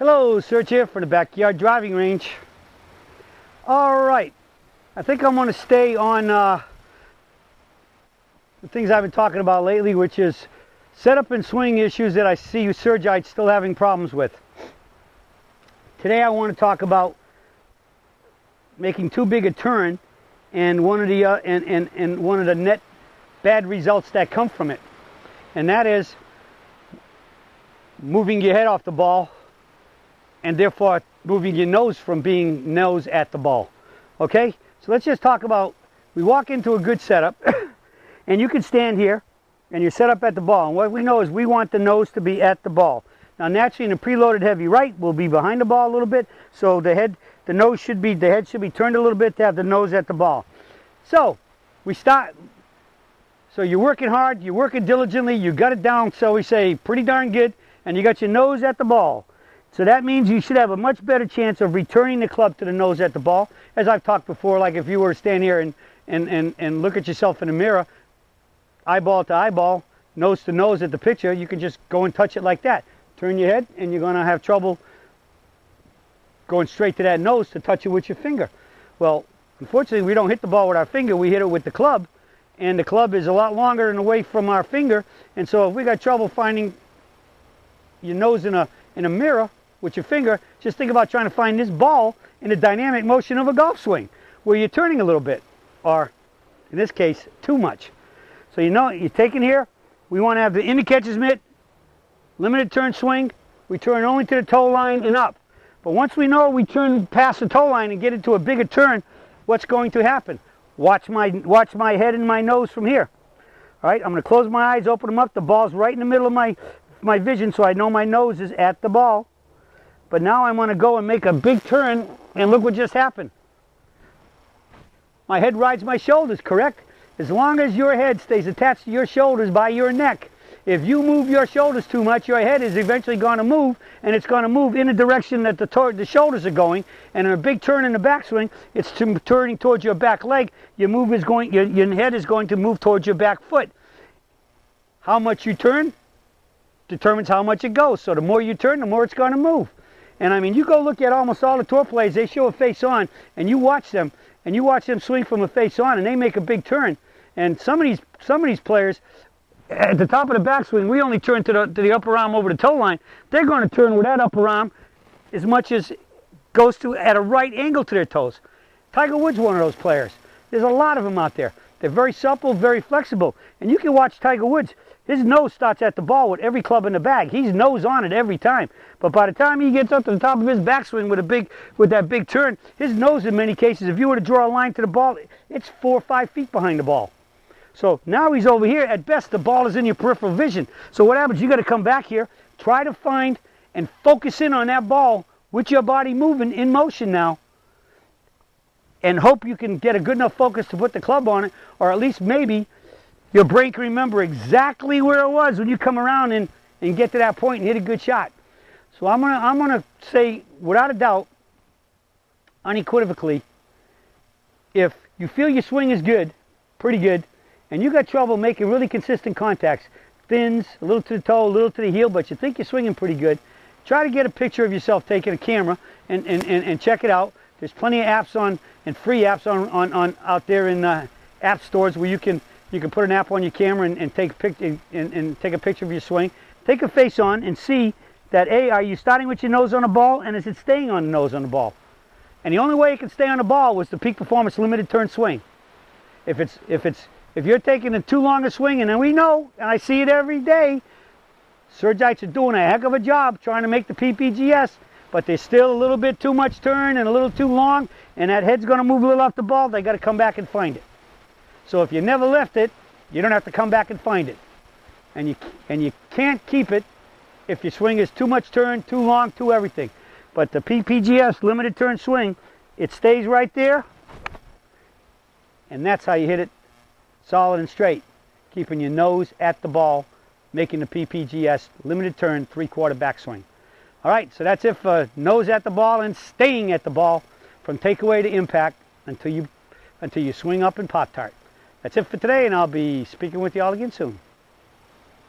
Hello, Serge here for the Backyard Driving Range. Alright, I think I'm going to stay on the things I've been talking about lately, which is setup and swing issues that I see Sergites still having problems with. Today I want to talk about making too big a turn and one of the net bad results that come from it. And that is moving your head off the ball and therefore moving your nose from being nose at the ball. Okay? So let's just talk about, we walk into a good setup and you can stand here and you're set up at the ball. And what we know is we want the nose to be at the ball. Now naturally in a preloaded heavy right, we'll be behind the ball a little bit, so the head should be turned a little bit to have the nose at the ball. So we start, so you're working hard, you're working diligently, you got it down, so we say pretty darn good, and you got your nose at the ball. So that means you should have a much better chance of returning the club to the nose at the ball. As I've talked before, like if you were to stand here and look at yourself in the mirror, eyeball to eyeball, nose to nose at the picture, you can just go and touch it like that. Turn your head and you're going to have trouble going straight to that nose to touch it with your finger. Well, unfortunately we don't hit the ball with our finger, we hit it with the club, and the club is a lot longer and away from our finger, and so if we got trouble finding your nose in a mirror with your finger, just think about trying to find this ball in the dynamic motion of a golf swing, where you're turning a little bit, or in this case, too much. So you know, you're taking here, we want to have the in the catcher's mitt, limited turn swing, we turn only to the toe line and up. But once we know we turn past the toe line and get into a bigger turn, what's going to happen? Watch my head and my nose from here. All right, I'm going to close my eyes, open them up, the ball's right in the middle of my vision, so I know my nose is at the ball. But now I want to go and make a big turn, and look what just happened. My head rides my shoulders, correct? As long as your head stays attached to your shoulders by your neck. If you move your shoulders too much, your head is eventually going to move, and it's going to move in the direction that the shoulders are going. And in a big turn in the backswing, it's turning towards your back leg. Your head is going to move towards your back foot. How much you turn determines how much it goes. So the more you turn, the more it's going to move. And I mean, you go look at almost all the tour players, they show a face on, and you watch them swing from a face on, and they make a big turn. And some of these players, at the top of the backswing, we only turn to the upper arm over the toe line. They're going to turn with that upper arm as much as goes to at a right angle to their toes. Tiger Woods is one of those players. There's a lot of them out there. They're very supple, very flexible. And you can watch Tiger Woods. His nose starts at the ball with every club in the bag. He's nose on it every time. But by the time he gets up to the top of his backswing with that big turn, his nose in many cases, if you were to draw a line to the ball, it's 4 or 5 feet behind the ball. So now he's over here. At best, the ball is in your peripheral vision. So what happens? You got to come back here, try to find and focus in on that ball with your body moving in motion now, and hope you can get a good enough focus to put the club on it, or at least maybe your brain can remember exactly where it was when you come around and get to that point and hit a good shot. So I'm gonna say, without a doubt, unequivocally, if you feel your swing is good, pretty good, and you got trouble making really consistent contacts, thins, a little to the toe, a little to the heel, but you think you're swinging pretty good, try to get a picture of yourself taking a camera and check it out. There's plenty of apps on, and free apps on out there in app stores where you can put an app on your camera and take a picture and take a picture of your swing. Take a face on and see that are you starting with your nose on the ball, and is it staying on the nose on the ball? And the only way it can stay on the ball was the peak performance limited turn swing. If you're taking a too long a swing, and then we know, and I see it every day, Sergites are doing a heck of a job trying to make the PPGS, but there's still a little bit too much turn and a little too long, and that head's going to move a little off the ball. They got to come back and find it. So if you never left it, you don't have to come back and find it. And you can't keep it if your swing is too much turn, too long, too everything. But the PPGS limited turn swing, it stays right there, and that's how you hit it solid and straight, keeping your nose at the ball, making the PPGS limited turn 3/4 backswing. All right, so that's it for nose at the ball and staying at the ball from takeaway to impact until you swing up and Pop-Tart. That's it for today, and I'll be speaking with you all again soon.